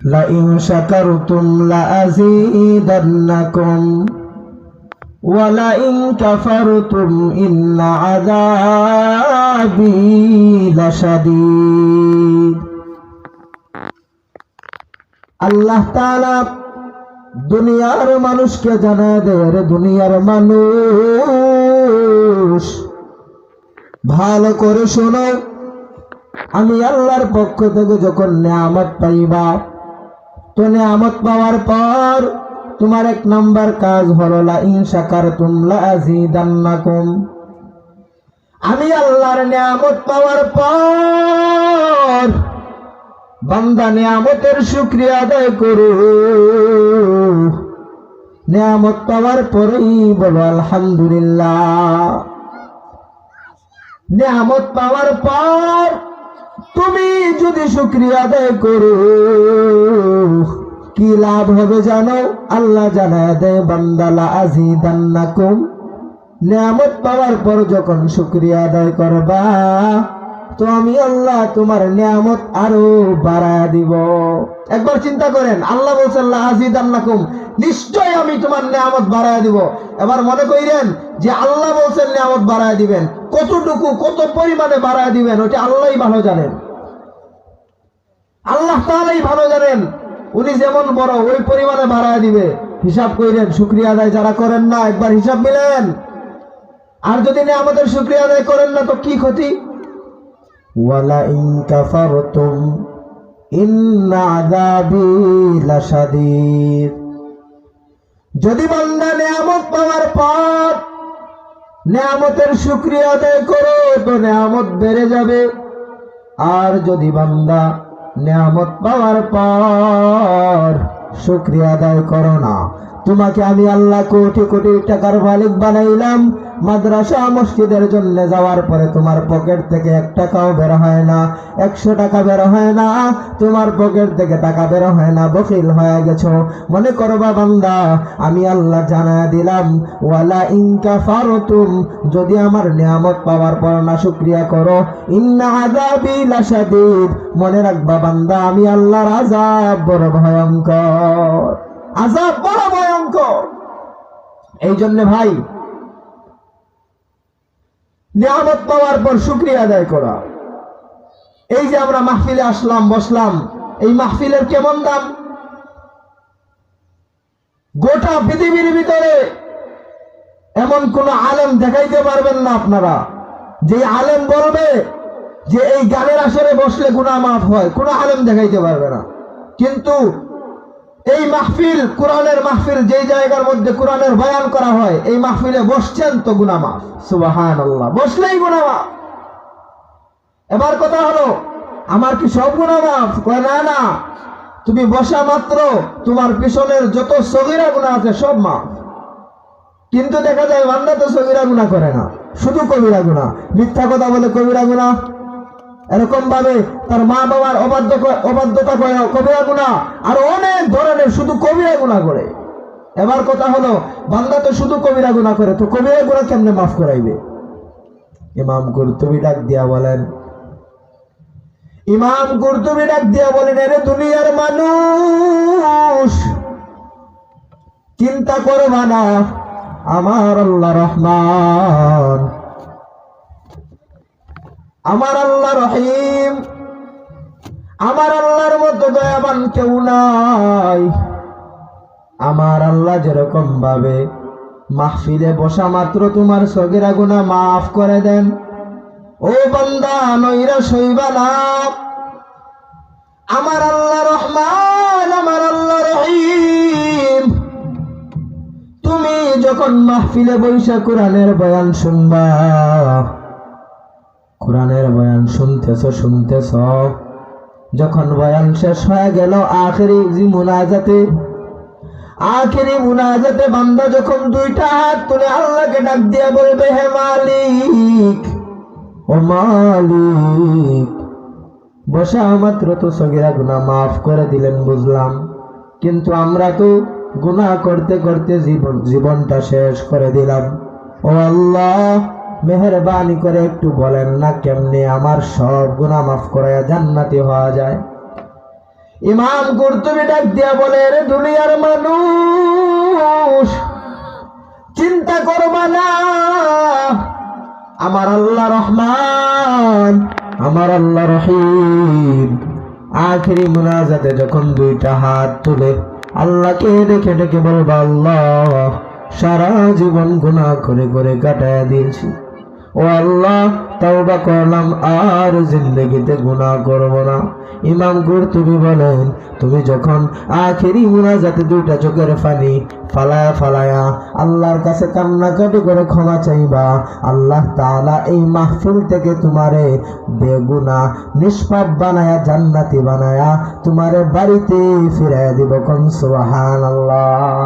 Line শাকারতুম লাযীদান্নাকুম ওয়া line কাফারতুম ইন্না আযাবী লাশাদীদ। আল্লাহ তাআলা দুনিয়ার মানুষকে জানায় দেয়, দুনিয়ার মানুষ ভালো করে শোনো, আমি আল্লাহর পক্ষ থেকে যখন নিয়ামত পাইবা, তো নিয়ামত পাওয়ার পর তোমার এক নাম্বার কাজ হলো লাইন শাকারতুম লাযীদান্নাকুম। আমি আল্লাহর নিয়ামত পাওয়ার পর বান্দা নিয়ামতের শুকরিয়া আদায় করো। নিয়ামত পাওয়ার পরেই বলো আলহামদুলিল্লাহ। নিয়ামত পাওয়ার পর তুমি যদি শুকরিয়া আদায় করো, কি লাভ হবে জানো? আল্লাহ জানায় দেয়, বান্দা লাযীদান্নাকুম। নিয়ামত পাওয়ার পর যখন শুকরিয়া আদায় করবা, তো আমি আল্লাহ তোমার নিয়ামত আরো বাড়ায় দিব। একবার চিন্তা করেন, আল্লাহ বলছেন লাযীদান্নাকুম, নিশ্চয় আমি তোমার নিয়ামত বাড়ায় দিব। এবার মনে করেন যে আল্লাহ বলছেন নিয়ামত বাড়ায় দিবেন, কতটুকু কত পরিমাণে বাড়ায় দিবেন ওটা আল্লাহই ভালো জানেন। আল্লাহ তাআলাই ভালো জানেন, উনি যেমন বড় ওই পরিমাণে বাড়ায় দিবে। হিসাব করেন, শুকরিয়া আদায় যারা করেন না একবার হিসাব মিলেন। আর যদি নিয়ামতের শুকরিয়া আদায় করেন না তো কি ক্ষতি? ওয়ালাইন কাফারতুম ইন্না আযাবী লাশাদীদ। যদি বান্দা নিয়ামত পাওয়ার পর নিয়ামতের শুকরিয়া আদায় করো তো নিয়ামত বেড়ে যাবে। আর যদি বান্দা নিয়ামত পাওয়ার পর শুকরিয়া আদায় করো না, তোমাকে আমি আল্লাহ কোটি কোটি টাকার মালিক বানাইলাম, মাদ্রাসা মসজিদের জন্য যাওয়ার পরে তোমার পকেট থেকে 1 টাকাও বের হয় না, 100 টাকা বের হয় না, তোমার পকেট থেকে টাকা বের হয় না, বখিল হয়ে গেছো। মনে করবা বান্দা, আমি আল্লাহ জানায়া দিলাম ওয়ালা ইন কাফারতুম, যদি আমার নিয়ামত পাওয়ার পর না শুকরিয়া করো, ইন্না আযাবী লাশাদীদ, মনে রাখবা বান্দা, আমি আল্লাহর আযাব বড় ভয়ঙ্কর, আযাব বড় ভয়ঙ্কর। এই জন্য ভাই, নিয়ামত পাওয়ার পর শুকরিয়া আদায় করা। এই যে আমরা মাহফিলে আসলাম, বসলাম, এই মাহফিলের কেমন দাম? গোটা পৃথিবীর ভিতরে এমন কোন আলেম দেখাইতে পারবেন না আপনারা যে আলেম বলবে যে এই গানের আসরে বসলে গুনাহ মাফ হয়, কোন আলেম দেখাইতে পারবে না। কিন্তু এই মাহফিল, কোরআনের মাহফিল, যেই জায়গার মধ্যে কোরআনের বয়ান করা হয়, এই মাহফিলে বসছেন তো গুনাহ মাফ। সুবহানাল্লাহ, বসলেই গুনাহ মাফ। এবার কথা হলো, আমার কি সব গুনাহ মাফ? কয় না না, তুমি বসা মাত্র তোমার পিছনের যত সগীরা গুনাহ আছে সব মাফ। কিন্তু দেখা যায় বান্দা তো সগীরা গুনাহ করে না, শুধু কবিরা গুনাহ, মিথ্যা কথা বলে কবিরা গুনাহ, এরকম ভাবে তার মা বাবার অবাধ্যতা করে কবিরা গুনাহ, আর অনেক ধরনের শুধু কবিরা গুনাহ করে। এবার কথা হলো, বান্দা তো শুধু কবিরা গুনাহ করে, তো কবিরা গুনাহ কেমনে মাফ করাইবে? ইমাম কুরতুবী ডাক দিয়া বলেন, এরে দুনিয়ার মানুষ, চিন্তা করবা না, আমার আল্লাহ রহমান, আমার আল্লাহ রহিম, আমার আল্লাহর মতো দয়াবান কেউ নাই। আমার আল্লাহ যেরকম ভাবে মাহফিলে বসা মাত্র তোমার সগীরা গুনাহ মাফ করে দেন, ও বান্দা নইরা সইবা না। আমার আল্লাহ রহমান, আমার আল্লাহ রহিম, তুমি যখন মাহফিলে বৈশা কোরআনের বয়ান শুনবা, কোরআনের বয়ান শুনতেছ, যখন বয়ান শেষ হয়ে গেল, আখেরি মুনাজাতে বান্দা যখন 2টা হাত তুলে আল্লাহকে ডাক দিয়া বলবে, হে মালিক, ও মালিক, বসা মাত্র তো সগীরা গুনাহ মাফ করে দিলেন বুঝলাম, কিন্তু আমরা তো গুনাহ করতে করতে জীবনটা শেষ করে দিলাম। ও আল্লাহ, মেহেরবানি করে একটু বলেন না কেমনে আমার সব গুনাহ মাফ করায়া জান্নাতি হওয়া যায়। ইমাম কুরতুবী ডাক দিয়া বলে, রে দুনিয়ার মানুষ, চিন্তা করবা না, আমার আল্লাহ রহমান, আমার আল্লাহ রহিম। আখেরি মুনাজাতে যখন দুইটা হাত তুলে আল্লাহকে ডেকে ডেকে বলবা, আল্লাহ, সারা জীবন গুনাহ করে করে কাটায়া দিয়েছি, ও আল্লাহ, তওবা করলাম, আর জিন্দেগিতে গুনাহ করব না। ইমাম কুরতুবী বলেন, তুমি যখন আখেরি মুনাজাতে দুইটা চোখের পানি ফালায়া ফালায়া আল্লাহর কাছে কান্নাকাটি করে ক্ষমা চাইবা, আল্লাহ তাআলা এই মাহফিল থেকে তোমারে বেগুনাহ নিষ্পাপ বানায়া জান্নাতি বানায়া তোমারে বাড়িতে ফিরাইয়া দিব। কোন সুবহানাল্লাহ।